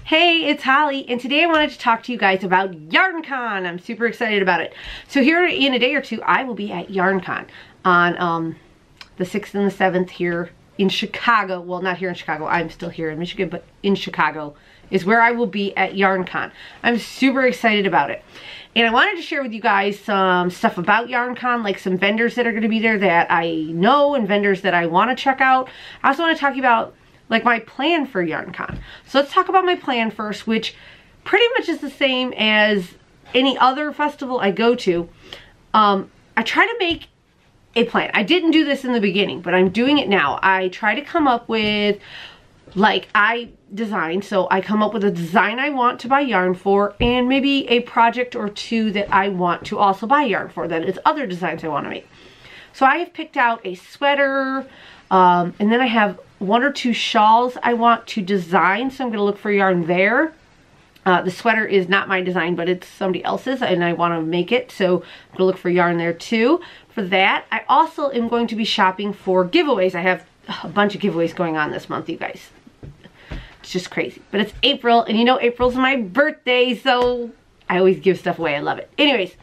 Hey, it's Holly, and today I wanted to talk to you guys about Yarncon. I'm super excited about it. So here in a day or two, I will be at Yarncon on the 6th and the 7th here in Chicago. Well, not here in Chicago. I'm still here in Michigan, but in Chicago is where I will be at Yarncon. I'm super excited about it. And I wanted to share with you guys some stuff about Yarncon, like some vendors that are going to be there that I know and vendors that I want to check out. I also want to talk to you about like my plan for Yarncon. So let's talk about my plan first, which pretty much is the same as any other festival I go to. I try to make a plan. I didn't do this in the beginning, but I'm doing it now. I try to come up with, like, I design, so I come up with a design I want to buy yarn for, and maybe a project or two that I want to also buy yarn for, that is other designs I want to make. So I have picked out a sweater, and then I have one or two shawls I want to design, so I'm going to look for yarn there. The sweater is not my design, but it's somebody else's, and I want to make it, so I'm going to look for yarn there too. For that, I also am going to be shopping for giveaways. I have a bunch of giveaways going on this month, you guys. It's just crazy. But it's April, and you know April's my birthday, so I always give stuff away. I love it. Anyways,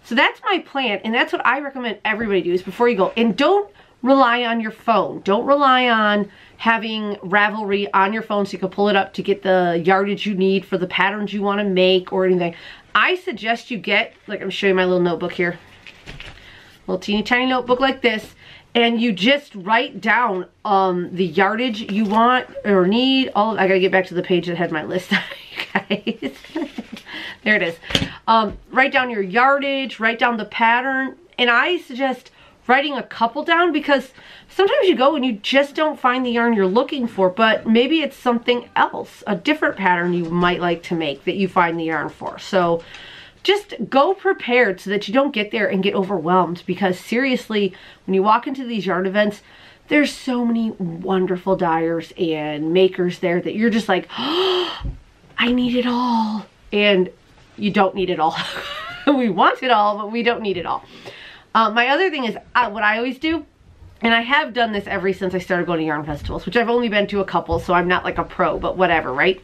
so that's my plan, and that's what I recommend everybody do is before you go. And don't rely on your phone. Don't rely on having Ravelry on your phone so you can pull it up to get the yardage you need for the patterns you want to make or anything. I suggest you get, like, I'm showing my little notebook here. Little teeny tiny notebook like this. And you just write down the yardage you want or need. I gotta get back to the page that had my list on, you guys. There it is. Write down your yardage, write down the pattern. And I suggest writing a couple down because sometimes you go and you just don't find the yarn you're looking for, but maybe it's something else, a different pattern you might like to make that you find the yarn for. So just go prepared so that you don't get there and get overwhelmed, because seriously, when you walk into these yarn events, there's so many wonderful dyers and makers there that you're just like, oh, I need it all. And you don't need it all. We want it all, but we don't need it all. My other thing is what I always do, and I have done this ever since I started going to yarn festivals, which I've only been to a couple, so I'm not like a pro, but whatever, right?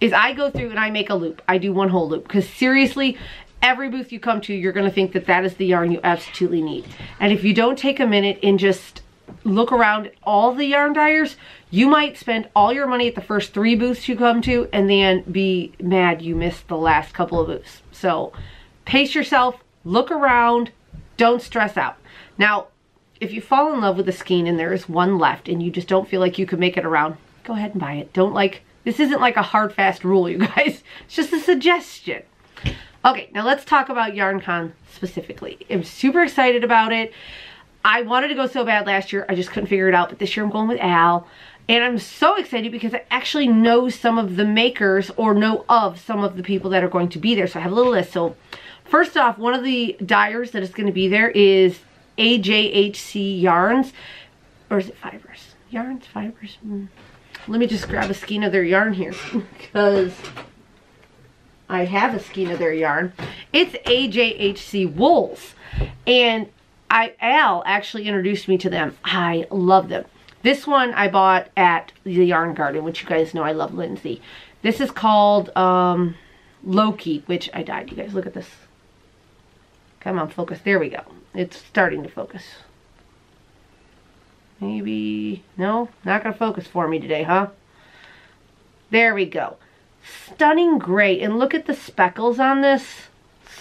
Is I go through and I make a loop. I do one whole loop, because seriously, every booth you come to, you're going to think that that is the yarn you absolutely need. And if you don't take a minute and just look around at all the yarn dyers, you might spend all your money at the first 3 booths you come to and then be mad you missed the last couple of booths. So pace yourself, look around, don't stress out. Now, if you fall in love with a skein and there is one left and you just don't feel like you could make it around, go ahead and buy it. Don't like, this isn't like a hard fast rule, you guys. It's just a suggestion. Okay, now let's talk about Yarncon specifically. I'm super excited about it. I wanted to go so bad last year, I just couldn't figure it out, but this year I'm going with Al. And I'm so excited because I actually know some of the makers or know of some of the people that are going to be there. So I have a little list. So first off, one of the dyers that is going to be there is AJHC Yarns. Or is it Fibers? Yarns? Fibers? Let me just grab a skein of their yarn here because I have a skein of their yarn. It's AJHC Wools. And Al actually introduced me to them. I love them. This one I bought at the Yarn Garden, which you guys know I love Lindsay. This is called Loki, which I died. You guys, look at this. Come on, focus. There we go. It's starting to focus. Maybe, no, not going to focus for me today, huh? There we go. Stunning gray. And look at the speckles on this.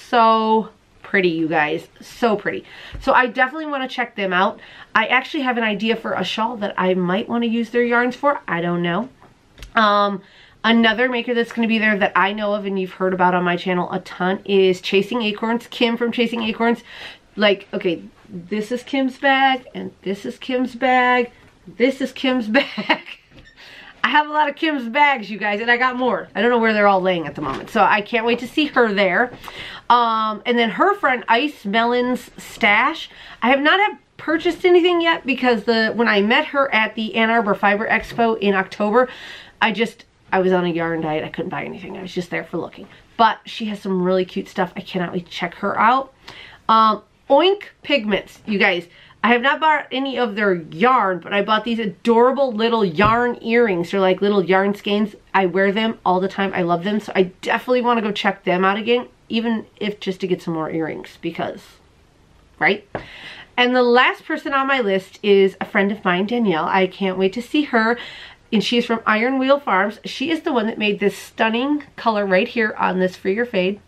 So pretty, you guys. So pretty. So I definitely want to check them out. I actually have an idea for a shawl that I might want to use their yarns for. I don't know. Another maker that's going to be there that I know of and you've heard about on my channel a ton is Chasing Acorns. Kim from Chasing Acorns. Like, okay, this is Kim's bag, and this is Kim's bag, this is Kim's bag. I have a lot of Kim's bags, you guys, and I got more. I don't know where they're all laying at the moment, so I can't wait to see her there. And then her friend, Ice Melon's Stash. I have not purchased anything yet because when I met her at the Ann Arbor Fiber Expo in October, I was on a yarn diet. I couldn't buy anything. I was just there for looking. But she has some really cute stuff. I cannot wait to check her out. Oink Pigments, you guys. I have not bought any of their yarn, but I bought these adorable little yarn earrings. They're like little yarn skeins. I wear them all the time. I love them. So I definitely want to go check them out again, even if just to get some more earrings because, right? And the last person on my list is a friend of mine, Danielle. I can't wait to see her. And she's from Iron Wheel Farms. She is the one that made this stunning color right here on this For Your Fade.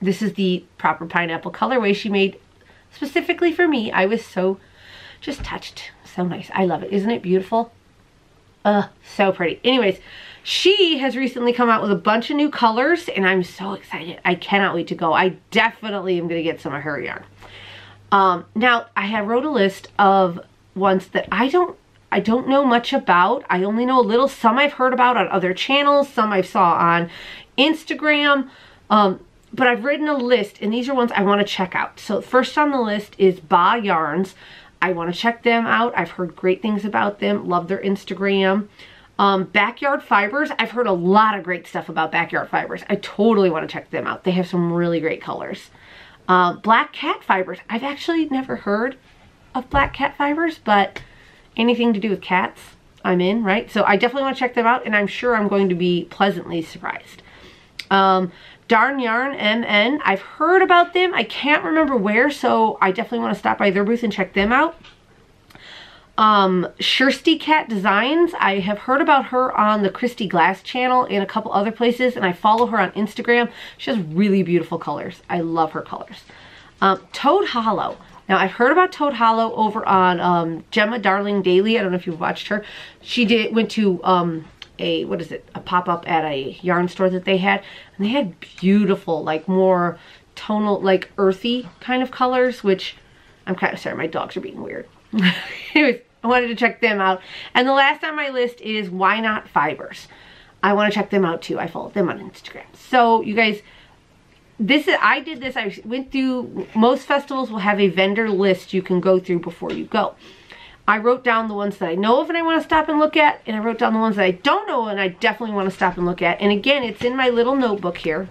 This is the proper pineapple colorway she made specifically for me. I was so just touched. So nice. I love it. Isn't it beautiful? So pretty. Anyways, she has recently come out with a bunch of new colors and I'm so excited. I cannot wait to go. I definitely am going to get some of her yarn. Now I have wrote a list of ones that I don't know much about. I only know a little. Some I've heard about on other channels. Some I saw on Instagram. But I've written a list and these are ones I want to check out. So first on the list is Ba Yarns. I want to check them out. I've heard great things about them. Love their Instagram. Backyard Fibers. I've heard a lot of great stuff about Backyard Fibers. I totally want to check them out. They have some really great colors. Black Cat Fibers. I've actually never heard of Black Cat Fibers, but anything to do with cats, I'm in, right? So I definitely want to check them out and I'm sure I'm going to be pleasantly surprised. Darn Yarn MN. I've heard about them. I can't remember where, so I definitely want to stop by their booth and check them out. Shirsty Cat Designs. I have heard about her on the Christy Glass channel and a couple other places, and I follow her on Instagram. She has really beautiful colors. I love her colors. Toad Hollow. Now, I've heard about Toad Hollow over on Gemma Darling Daily. I don't know if you've watched her. She went to a pop-up at a yarn store that they had, and they had beautiful, like more tonal, like earthy kind of colors, which I'm kind of sorry, my dogs are being weird. Anyways, I wanted to check them out. And the last on my list is Why Not Fibers. I want to check them out too. I follow them on Instagram. So you guys, I did this, I went through, most festivals will have a vendor list you can go through before you go. I wrote down the ones that I know of and I want to stop and look at, and I wrote down the ones that I don't know and I definitely want to stop and look at. And again, it's in my little notebook here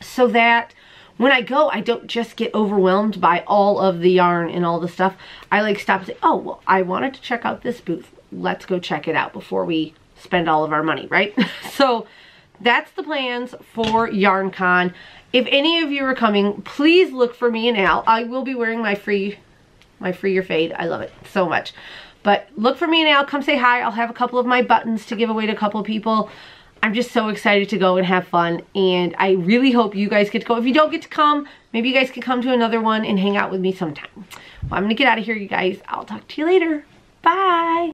so that when I go, I don't just get overwhelmed by all of the yarn and all the stuff. I like stop and say, oh, well, I wanted to check out this booth. Let's go check it out before we spend all of our money, right? So that's the plans for Yarncon. If any of you are coming, please look for me and Al. I will be wearing my free Your Fade. I love it so much. But look for me and Al. Come say hi. I'll have a couple of my buttons to give away to a couple of people. I'm just so excited to go and have fun. And I really hope you guys get to go. If you don't get to come, maybe you guys can come to another one and hang out with me sometime. Well, I'm going to get out of here, you guys. I'll talk to you later. Bye.